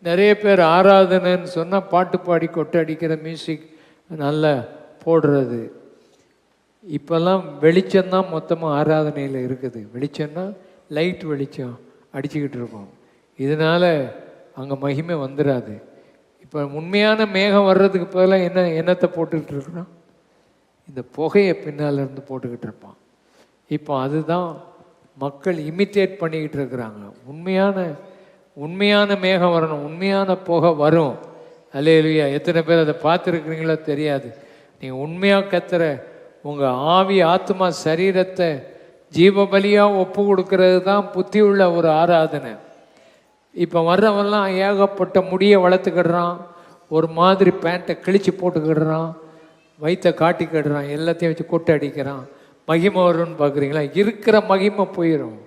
நிறைய பேர் ஆராதனைன்னு சொன்னால் பாட்டு பாடி கொட்டை அடிக்கிற மியூசிக் நல்லா போடுறது. இப்போல்லாம் வெளிச்சம்தான் மொத்தமாக ஆராதனையில் இருக்குது. வெளிச்சம்னா லைட் வெளிச்சம் அடிச்சுக்கிட்டு இருக்கோம். இதனால் அங்கே மகிமை வந்துடாது. இப்போ உண்மையான மேகம் வர்றதுக்கு பதிலாக என்னத்தை போட்டுக்கிட்டு இருக்கிறோம்? இந்த புகையை பின்னால் இருந்து போட்டுக்கிட்டு இருப்பான். இப்போ அதுதான் மக்கள் இமிட்டேட் பண்ணிக்கிட்டு இருக்கிறாங்க. உண்மையான மேகம் வரணும், உண்மையான புகை வரும். அல்லேலூயா. எத்தனை பேர் அதை பார்த்துருக்குறீங்களோ தெரியாது. நீங்கள் உண்மையாக கத்துற உங்கள் ஆவி ஆத்மா சரீரத்தை ஜீவபலியாக ஒப்பு கொடுக்கறது தான் புத்தி உள்ள ஒரு ஆராதனை. இப்போ வர்றவெல்லாம் ஏகப்பட்ட முடியை வளர்த்துக்கிடுறான், ஒரு மாதிரி பேண்ட்டை கிழிச்சு போட்டுக்கிடுறான், வயிற்றை காட்டிக்கிடுறான், எல்லாத்தையும் வச்சு கொட்டை அடிக்கிறான். மகிமை வரும்னு பார்க்குறீங்களா? இருக்கிற மகிமை போயிடும்.